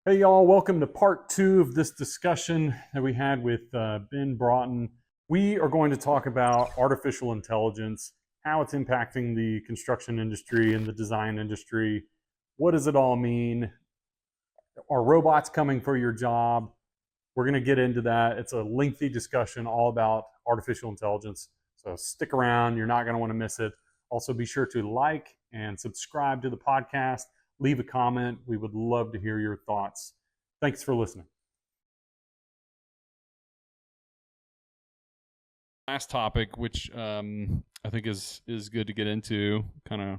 Hey y'all, welcome to part two of this discussion that we had with Ben Broughton. We are going to talk about artificial intelligence, how it's impacting the construction industry and the design industry. What does it all mean? Are robots coming for your job? We're going to get into that. It's a lengthy discussion all about artificial intelligence. So stick around. You're not going to want to miss it. Also, be sure to like and subscribe to the podcast. Leave a comment. We would love to hear your thoughts. Thanks for listening. Last topic, which I think is good to get into, kind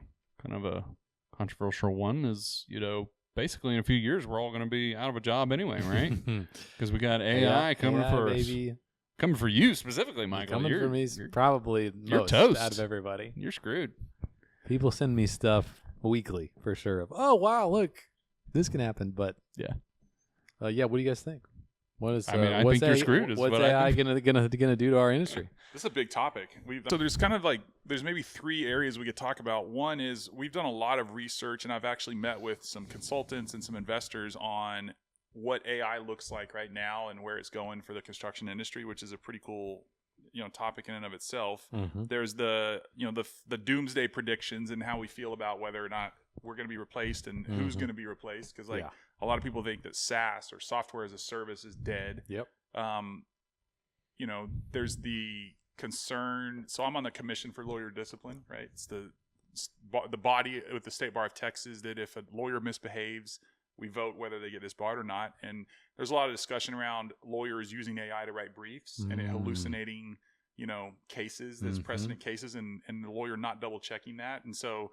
of a controversial one, is basically in a few years we're all going to be out of a job anyway, right? Because we got AI coming for us. Coming for you specifically, Michael. Coming for me, probably you're most toast. Out of everybody. You're screwed. People send me stuff weekly for sure. Of wow, look, this can happen. But yeah. What do you guys think? What is? I think you're screwed. What's AI gonna do to our industry? This is a big topic. So there's maybe three areas we could talk about. One is we've done a lot of research, and I've actually met with some consultants and some investors on what AI looks like right now and where it's going for the construction industry, which is a pretty cool topic in and of itself. Mm-hmm. There's the doomsday predictions and how we feel about whether or not we're going to be replaced and who's going to be replaced, because a lot of people think that SaaS or software as a service is dead. Yep. There's the concern. So I'm on the Commission for Lawyer Discipline, right? It's the body with the State Bar of Texas that if a lawyer misbehaves, we vote whether they get disbarred or not. And there's a lot of discussion around lawyers using AI to write briefs and it hallucinating, cases, there's precedent cases, and the lawyer not double checking that. And so,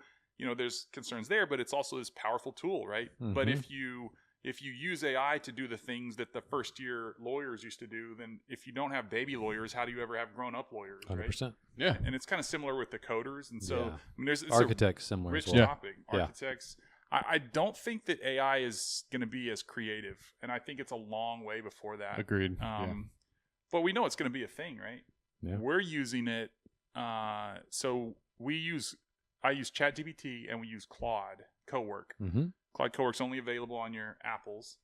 there's concerns there, but it's also this powerful tool, right? But if you use AI to do the things that the first year lawyers used to do, then if you don't have baby lawyers, how do you ever have grown up lawyers, right? 100%. Yeah. And it's kind of similar with the coders. And so, it's architects a similar rich as well. topic. Architects. I don't think that AI is going to be as creative, and I think it's a long way before that. Agreed. But we know it's going to be a thing, right? Yeah. We're using it. So I use ChatGPT and we use Claude Cowork. Claude Cowork's only available on your Apples.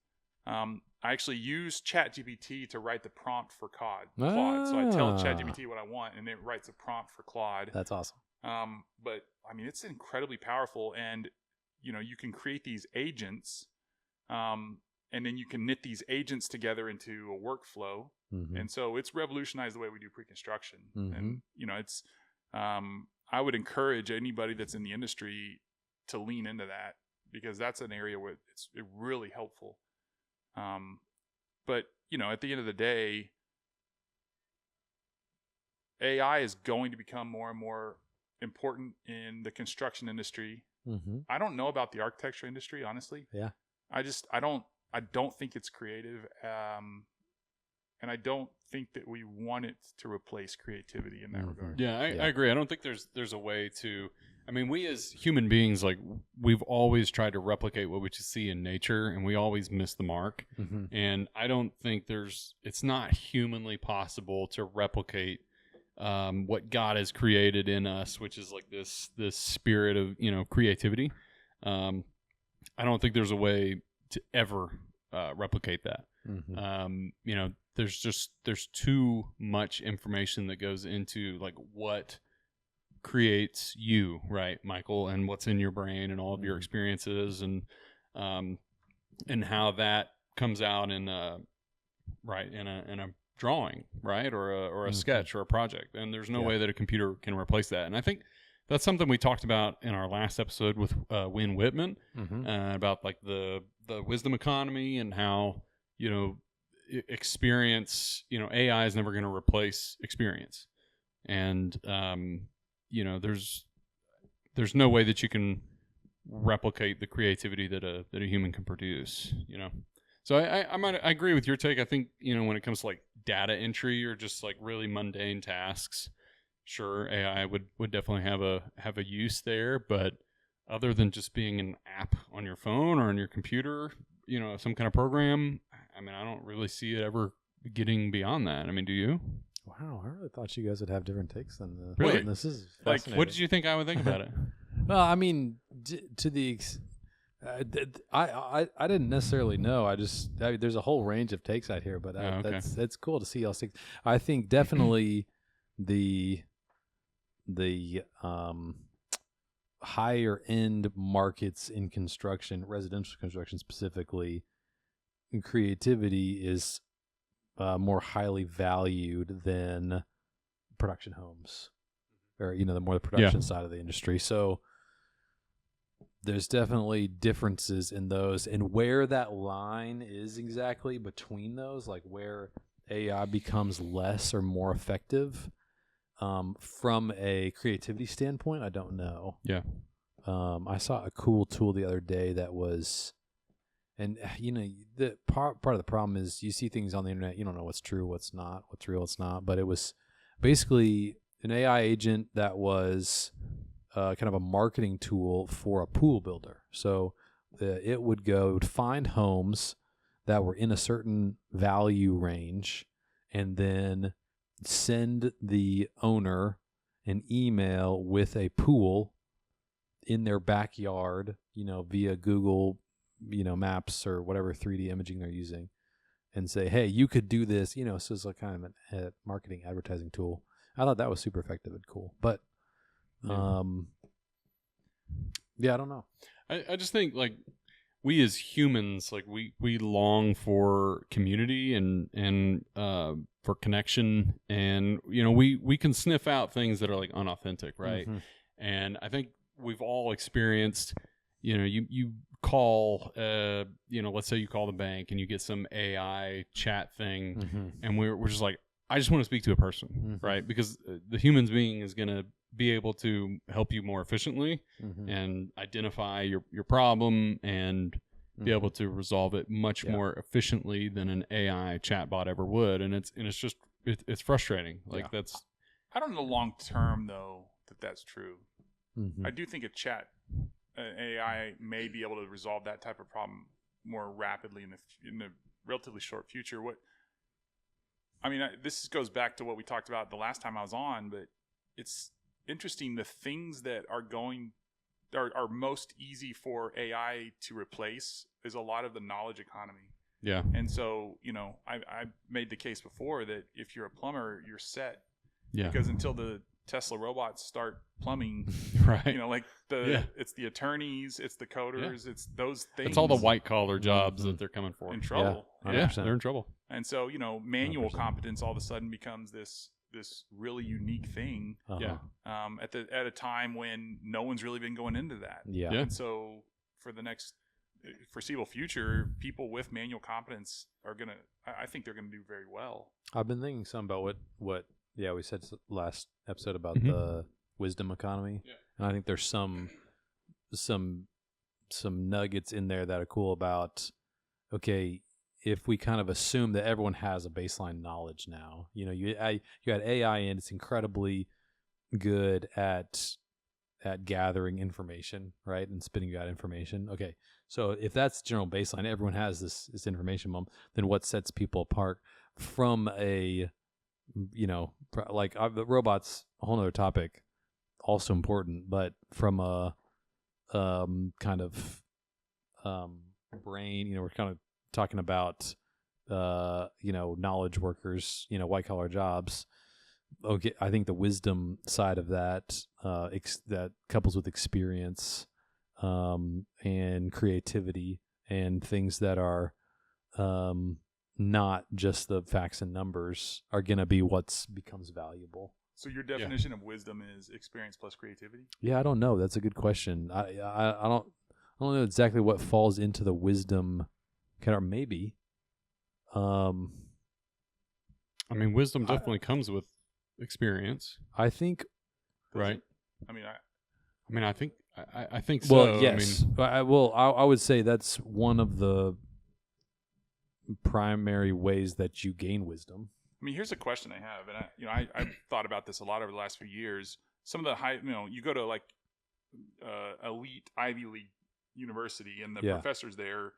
I actually use ChatGPT to write the prompt for Claude. So I tell ChatGPT what I want, and it writes a prompt for Claude. That's awesome. But it's incredibly powerful, and you can create these agents, and then you can knit these agents together into a workflow. And so it's revolutionized the way we do pre-construction. And it's I would encourage anybody that's in the industry to lean into that, because that's an area where it's really helpful. But at the end of the day, AI is going to become more and more important in the construction industry. I don't know about the architecture industry, honestly. Yeah. I don't think it's creative. And I don't think that we want it to replace creativity in that regard. Yeah, I agree. I don't think there's a way to. I mean, we as human beings, we've always tried to replicate what we just see in nature, and we always miss the mark. And I don't think it's not humanly possible to replicate what God has created in us, which is like this spirit of creativity. I don't think there's a way to ever replicate that. There's too much information that goes into what creates you, right, Michael, and what's in your brain and all of your experiences, and how that comes out in a drawing, right, or a sketch or a project. And there's no way that a computer can replace that. And I think that's something we talked about in our last episode with Wynn Whitman, about the wisdom economy and how experience, AI is never going to replace experience. And there's no way that you can replicate the creativity that a human can produce, So I agree with your take. I think, when it comes to data entry or just really mundane tasks, sure, AI would definitely have a use there, but other than just being an app on your phone or on your computer, some kind of program, I don't really see it ever getting beyond that. Do you? Wow, I really thought you guys would have different takes than this. Really? This is fascinating. What did you think I would think about it? Well, I didn't necessarily know. There's a whole range of takes out here, but okay. that's cool to see all six. I think definitely the higher end markets in construction, residential construction specifically, creativity is more highly valued than production homes, or the more the production side of the industry. So there's definitely differences in those, and where that line is exactly between those, like where AI becomes less or more effective from a creativity standpoint, I don't know. Yeah. I saw a cool tool the other day that was, and the part of the problem is you see things on the internet, you don't know what's true, what's not, what's real, what's not. But it was basically an AI agent that was kind of a marketing tool for a pool builder. So it would find homes that were in a certain value range, and then send the owner an email with a pool in their backyard, via Google, Maps or whatever 3D imaging they're using, and say, hey, you could do this, so it's like kind of a marketing advertising tool. I thought that was super effective and cool. But yeah, I don't know. I just think, like, we as humans, like, we long for community and for connection, and we can sniff out things that are like unauthentic, right? Mm-hmm. And I think we've all experienced, you call, let's say you call the bank and you get some AI chat thing, Mm-hmm. and we're just like, I just want to speak to a person, Mm-hmm. right? Because the human being is going to be able to help you more efficiently Mm-hmm. and identify your problem and be able to resolve it much more efficiently than an AI chatbot ever would. And it's just it's frustrating. Like, that's, I don't know long term though that's true. Mm-hmm. I do think an AI may be able to resolve that type of problem more rapidly in the relatively short future. This goes back to what we talked about the last time I was on, but it's interesting. The things that are most easy for AI to replace is a lot of the knowledge economy. yeah. And so, I made the case before that if you're a plumber, you're set. Yeah. Because until the Tesla robots start plumbing, Right. it's the attorneys, it's the coders, it's those things. It's all the white collar jobs that they're coming for. in trouble. Yeah, 100%. they're in trouble. And so, manual 100%. competence all of a sudden becomes this really unique thing. Uh-huh. Yeah. At a time when no one's really been going into that. Yeah. And so for the next foreseeable future, people with manual competence I think they're gonna do very well. I've been thinking some about what we said last episode about Mm-hmm. the wisdom economy. Yeah. And I think there's some nuggets in there that are cool about, okay, if we kind of assume that everyone has a baseline knowledge now, you got AI and it's incredibly good at gathering information, right, and spitting out information. Okay, so if that's general baseline, everyone has this information, then what sets people apart from the robots? A whole nother topic, also important, but from a kind of brain, we're kind of talking about knowledge workers, white collar jobs. Okay, I think the wisdom side of that that couples with experience and creativity and things that are not just the facts and numbers are going to be what becomes valuable. So your definition of wisdom is experience plus creativity? Yeah, I don't know. That's a good question. I don't know exactly what falls into the wisdom kind of, maybe. Wisdom definitely comes with experience, I think. right? I think so. Well, yes. I would say that's one of the primary ways that you gain wisdom. Here's a question I have, and I've thought about this a lot over the last few years. Some of the high, you go to like elite Ivy League university, and the professors there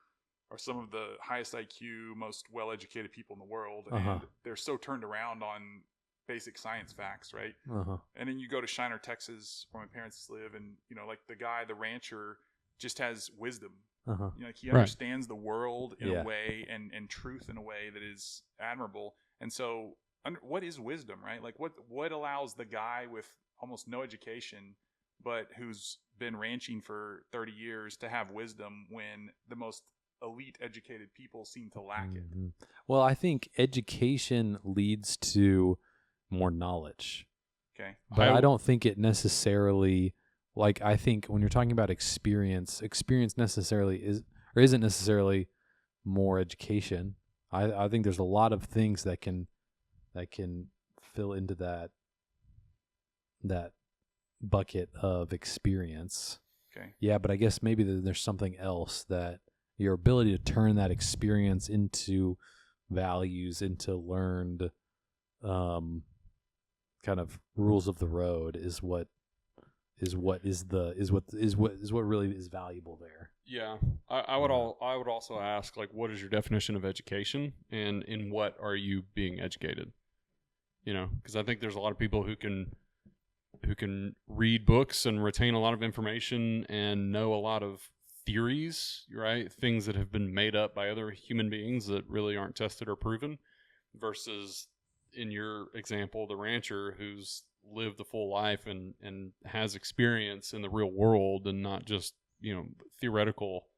are some of the highest IQ, most well-educated people in the world, and they're so turned around on basic science facts, right? And then you go to Shiner, Texas, where my parents live, and like the rancher just has wisdom. Uh-huh. You know, like he Right. understands the world in Yeah. a way and truth in a way that is admirable. And so, what is wisdom, right? Like, what allows the guy with almost no education, but who's been ranching for 30 years to have wisdom when the most elite educated people seem to lack it? Mhm. Well, I think education leads to more knowledge, Okay. but I don't think it necessarily, like, I think when you're talking about experience necessarily isn't necessarily more education. I think there's a lot of things that can fill into that bucket of experience. Okay. Yeah, but I guess maybe there's something else, that your ability to turn that experience into values, into learned kind of rules of the road is what really is valuable there. Yeah, I would also ask, like, what is your definition of education, and in what are you being educated? You know, because I think there's a lot of people who can read books and retain a lot of information and know a lot of theories, right? Things that have been made up by other human beings that really aren't tested or proven, versus, in your example, the rancher who's lived the full life and has experience in the real world and not just, you know, theoretical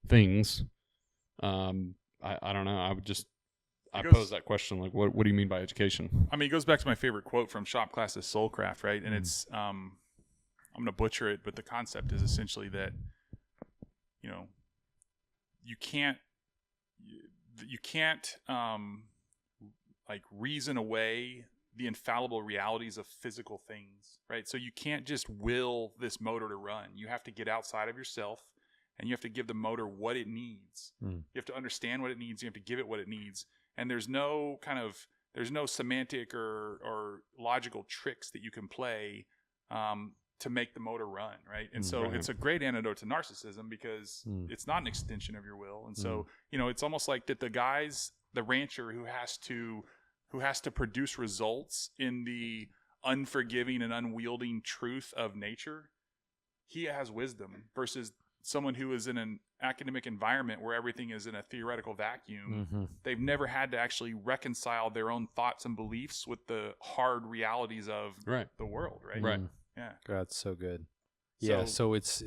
things. I don't know. I pose that question, like, what do you mean by education? I mean, it goes back to my favorite quote from Shop Class's Soulcraft, right? And it's, I'm going to butcher it, but the concept is essentially that, you know, you can't like reason away the infallible realities of physical things, right? So you can't just will this motor to run. You have to get outside of yourself, and you have to give the motor what it needs. You have to understand what it needs. You have to give it what it needs. And there's no semantic or logical tricks that you can play to make the motor run, right? And so it's a great antidote to narcissism, because it's not an extension of your will. And so, you know, it's almost like that the rancher who has to produce results in the unforgiving and unwielding truth of nature, he has wisdom, versus someone who is in an academic environment where everything is in a theoretical vacuum. They've never had to actually reconcile their own thoughts and beliefs with the hard realities of the world, right? Right. Yeah. That's so good. Yeah, so it's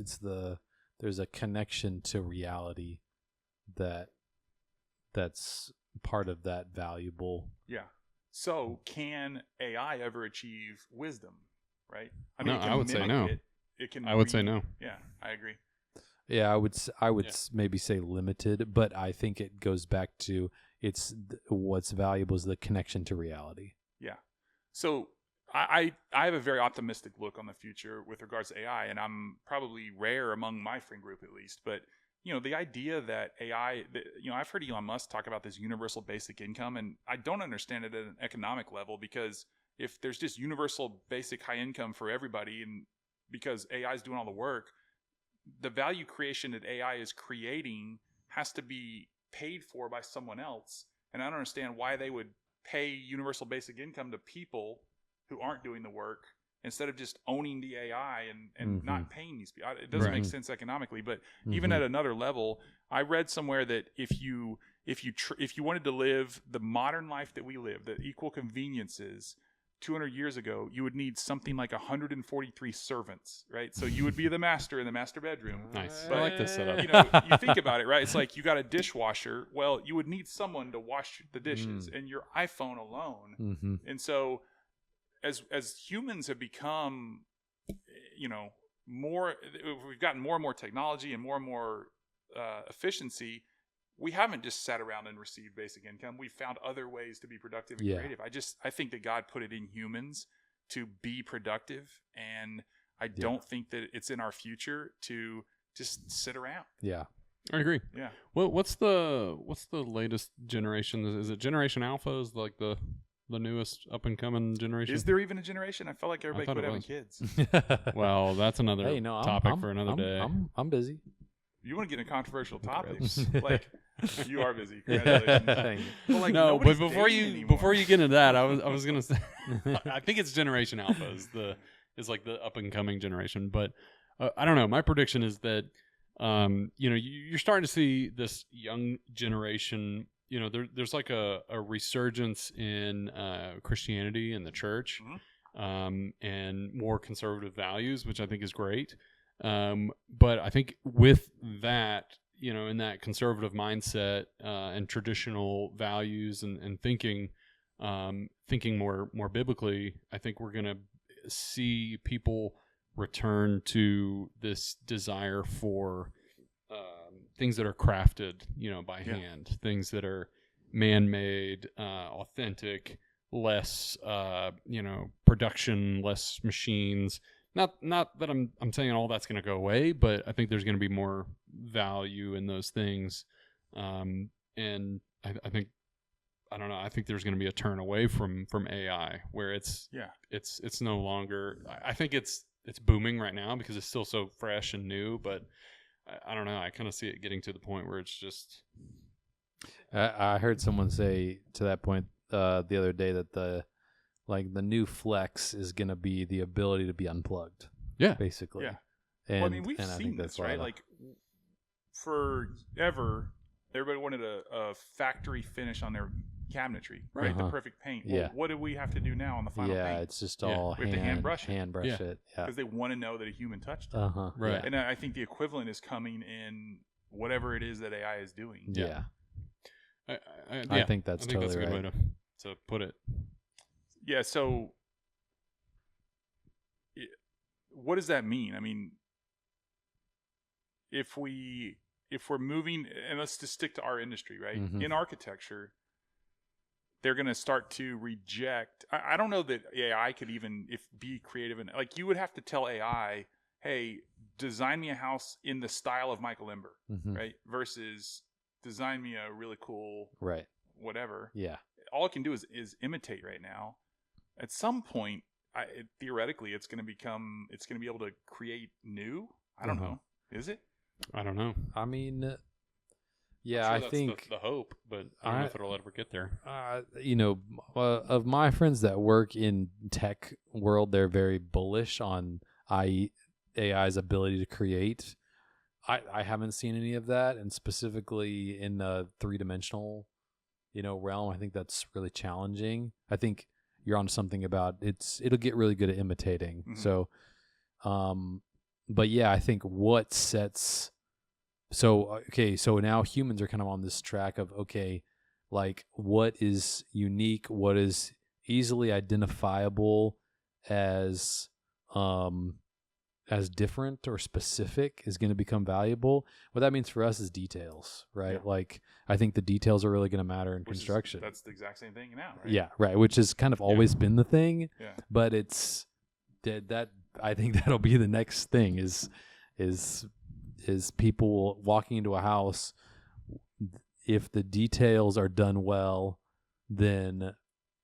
there's a connection to reality that's part of that valuable. Yeah. So can AI ever achieve wisdom, right? I No, it can I would say mimic no. It can I would say no. Yeah, I agree. Yeah, I would maybe say limited, but I think it goes back to what's valuable is the connection to reality. Yeah. So I have a very optimistic look on the future with regards to AI, and I'm probably rare among my friend group at least. But, you know, the idea that AI, you know, I've heard Elon Musk talk about this universal basic income, and I don't understand it at an economic level, because if there's just universal basic high income for everybody, and because AI is doing all the work, the value creation that AI is creating has to be paid for by someone else. And I don't understand why they would pay universal basic income to people who aren't doing the work, instead of just owning the AI and not paying these people. It doesn't make sense economically. But even at another level, I read somewhere that if you wanted to live the modern life that we live, the equal conveniences 200 years ago, you would need something like 143 servants, right? So you would be the master in the master bedroom. Nice. But, I like this setup. you know, you think about it, right? It's like you got a dishwasher. Well, you would need someone to wash the dishes, and your iPhone alone. And so as humans have become, you know, we've gotten more and more technology and more efficiency. We haven't just sat around and received basic income. We've found other ways to be productive and creative. I think that God put it in humans to be productive, and I don't think that it's in our future to just sit around. Yeah. I agree. Yeah. Well, what's the latest generation? Is it Generation Alpha? Is like the newest up and coming generation? Is there even a generation? I felt like everybody thought quit it having was. kids. Well, that's another topic for another day. I'm busy. You want to get into controversial topics? Like, you are busy. Congratulations. Well, like, no, but before you you get into that, I was gonna say, I think it's Generation Alpha is like the up and coming generation. But I don't know. My prediction is that you're starting to see this young generation. There's like a resurgence in Christianity and the church, and more conservative values, which I think is great. But I think with that, in that conservative mindset and traditional values and thinking more biblically, I think we're going to see people return to this desire for things that are crafted, by hand, things that are man-made, authentic, less, production, less machines. Not that I'm saying all that's going to go away, but I think there's going to be more value in those things, and I think. I don't know. I think there's going to be a turn away from AI, where it's no longer. I think it's booming right now because it's still so fresh and new. But I don't know. I kind of see it getting to the point where it's just. I heard someone say to that point the other day that the new flex is going to be the ability to be unplugged. Yeah, basically. Yeah. And, we've and I seen think this, that's right? Like forever, everybody wanted a factory finish on their cabinetry, right? The perfect paint. Well, what do we have to do now on the final paint? It's just all we have to hand brush it. Because they want to know that a human touched it. Right. And I think the equivalent is coming in whatever it is that AI is doing. Yeah. I think that's totally that's a good right. way to put it. Yeah. So, what does that mean? I mean, if we're moving, and let's just stick to our industry, right? Mm-hmm. In architecture, they're going to start to reject. I don't know that AI could even be creative, and like you would have to tell AI, "Hey, design me a house in the style of Michael Ember," right? Versus design me a really cool, whatever. Yeah. All it can do is imitate right now. At some point, theoretically, it's going to be able to create new. I don't know. Is it? I don't know. I mean. Yeah, sure I that's think the hope, but I don't know if it'll ever get there. Of my friends that work in tech world, they're very bullish on AI's ability to create. I haven't seen any of that, and specifically in the 3-dimensional, realm, I think that's really challenging. I think you're on something about it'll get really good at imitating. Mm-hmm. So, but yeah, I think what sets. So now humans are kind of on this track of, what is unique, what is easily identifiable as different or specific is going to become valuable. What that means for us is details, right? Yeah. Like, I think the details are really going to matter in construction. That's the exact same thing now, right? Yeah, right, which has kind of always been the thing. Yeah. But it's that I think that'll be the next thing is people walking into a house. If the details are done well, then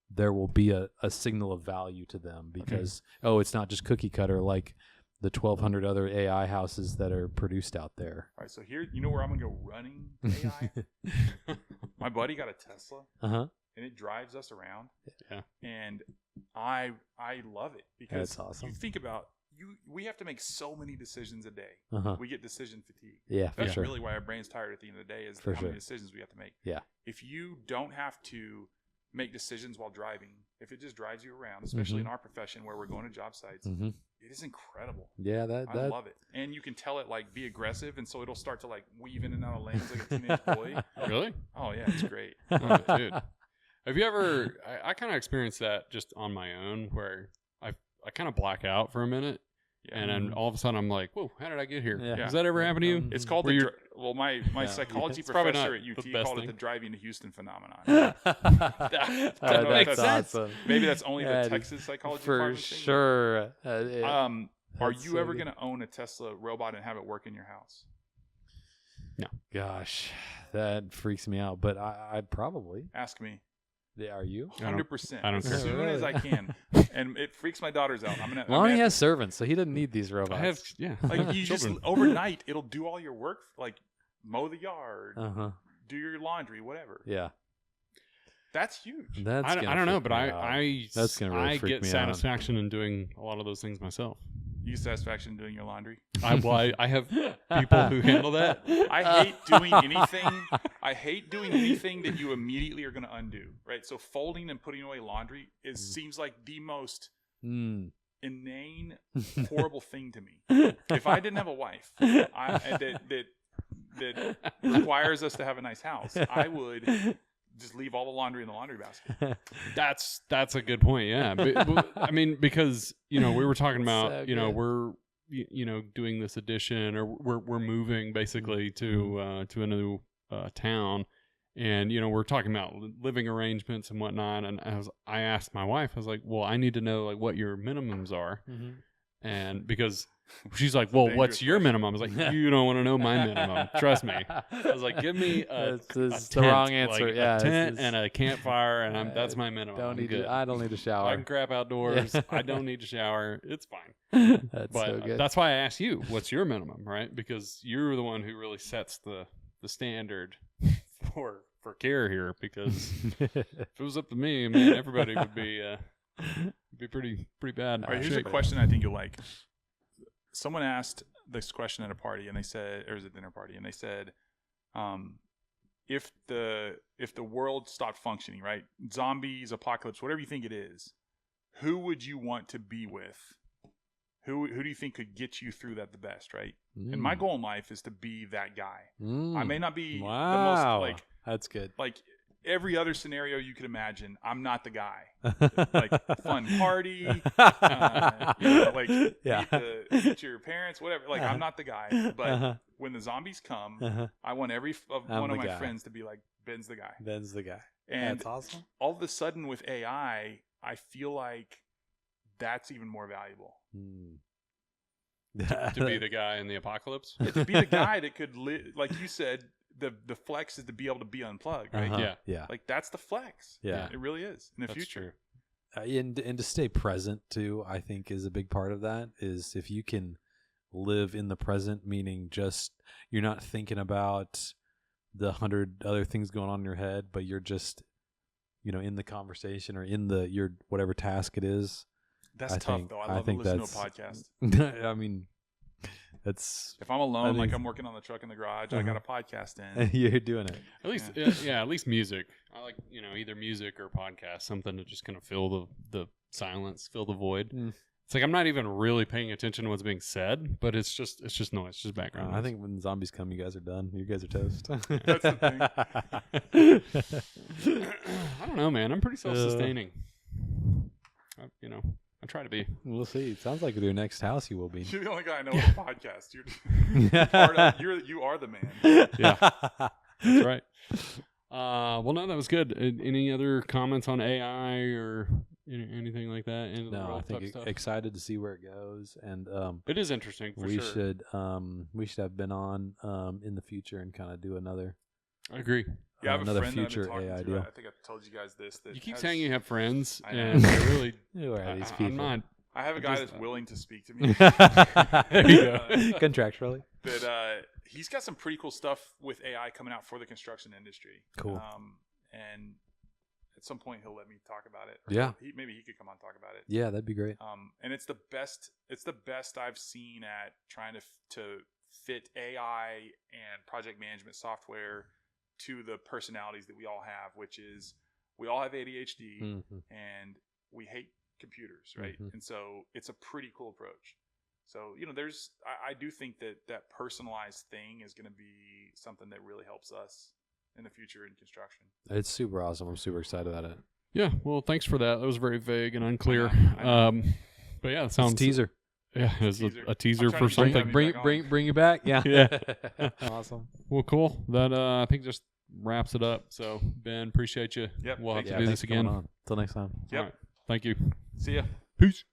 there will be a signal of value to them because, it's not just cookie cutter like the 1,200 other AI houses that are produced out there. All right, so here, where I'm going to go running AI? My buddy got a Tesla, and it drives us around. Yeah. And I love it because That's awesome. you think about, we have to make so many decisions a day. We get decision fatigue. Yeah, for That's sure. really why our brain's tired at the end of the day is For how many sure. decisions we have to make. Yeah. If you don't have to make decisions while driving, if it just drives you around, especially in our profession where we're going to job sites, it is incredible. Yeah, I love it. And you can tell it be aggressive, and so it'll start to weave in and out of lanes like a teenage boy. Really? Oh yeah, it's great. Oh, dude. Have you ever? I kind of experienced that just on my own, where I kind of black out for a minute, and then all of a sudden I'm like, "Whoa, how did I get here?" Yeah. Does that ever happen to you? It's called my psychology It's probably professor not at the UT best called it thing. the driving to Houston phenomenon. That makes sense. Awesome. Maybe that's only the That Texas psychology for department thing. sure. Are That's you so ever good. going to own a Tesla robot and have it work in your house? Gosh, that freaks me out. But I'd probably. Ask me. Yeah, are you? 100%. I don't as care. soon Really? as I can, and it freaks my daughters out. Lonnie has servants, so he doesn't need these robots. I have, you just children. overnight it'll do all your work, mow the yard, do your laundry, whatever. Yeah. That's huge. That's I don't know, but That's gonna really I freak get me out. satisfaction in doing a lot of those things myself. You get satisfaction doing your laundry. I have people who handle that. I hate doing anything. I hate doing anything that you immediately are going to undo, right? So folding and putting away laundry seems like the most inane, horrible thing to me. If I didn't have a wife that requires us to have a nice house, I would just leave all the laundry in the laundry basket. That's a good point. Yeah, I mean, because we were talking about so we're doing this addition, or we're moving basically to a new town, and we're talking about living arrangements and whatnot. And I asked my wife, I was like, well, I need to know like what your minimums are, and because she's like, well, what's your minimum? I was like, you don't want to know my minimum. Trust me. I was like, give me a tent, the wrong answer. like Yeah, a tent and a campfire, and that's my minimum. I don't need a shower. I can crap outdoors. I don't need to shower. It's fine. That's But so good. that's why I asked you, what's your minimum, right? Because you're the one who really sets the standard for care here. Because if it was up to me, man, everybody would be pretty bad. All right, here's a question I think you'll like. Someone asked this question at a party, and they said, or it was a dinner party, and they said, if the world stopped functioning, right? Zombies, apocalypse, whatever you think it is, who would you want to be with? Who do you think could get you through that the best, right? And my goal in life is to be that guy. I may not be the most like that's good. Like every other scenario you could imagine, I'm not the guy. Like fun party, meet your parents, whatever. Like I'm not the guy. But when the zombies come, I want one of my friends to be like, Ben's the guy. Ben's the guy. And that's awesome. All of a sudden with AI, I feel like that's even more valuable. To be the guy in the apocalypse? Yeah, to be the guy that could live, like you said, the flex is to be able to be unplugged, right? Yeah. Like that's the flex. Yeah. It really is in the That's future. true. And to stay present too, I think is a big part of that. Is if you can live in the present, meaning just you're not thinking about the 100 other things going on in your head, but you're just in the conversation or in your whatever task it is. That's tough though. I love to listen to a podcast. I mean, that's if I'm alone, like I'm working on the truck in the garage, I got a podcast in. You're doing it. At least, at least music. I like, either music or podcast, something to just kind of fill the silence, fill the void. It's like I'm not even really paying attention to what's being said, but it's just noise, just background noise. I think when zombies come, you guys are done. You guys are toast. That's the thing. I don't know, man. I'm pretty self-sustaining. I try to be. We'll see. It sounds like with your next house you will be. You're the only guy I know with a podcast. You are the man. Yeah, that's right. Well, no, that was good. Any other comments on AI or anything like that? No, I think excited to see where it goes, and it is interesting. We should have Ben on in the future and kind of do another. I agree. Yeah, I have another a friend future that I've been AI talking to. deal. I think I've told you guys this. That you keep saying you have friends, I know. and I really. Who are these people? I'm not. I have a guy that's willing to speak to me. There you go. Contractually. That he's got some pretty cool stuff with AI coming out for the construction industry. Cool. And at some point he'll let me talk about it. Yeah. Maybe he could come on and talk about it. Yeah, that'd be great. And it's the best. It's the best I've seen at trying to fit AI and project management software to the personalities that we all have, which is we all have ADHD and we hate computers, right? And so it's a pretty cool approach. So, I do think that personalized thing is going to be something that really helps us in the future in construction. It's super awesome. I'm super excied about it. Yeah, well, thanks for that. That was very vague and unclear. I know. But yeah, it sounds It's a teaser. Yeah, it's a teaser for something. Bring you back. Yeah. Yeah. Awesome. Well, cool. That I think just wraps it up. So Ben, appreciate you. Yep. We'll have to Thanks do Thanks this for coming again. on. Till next time. Yep. All right. Thank you. See ya. Peace.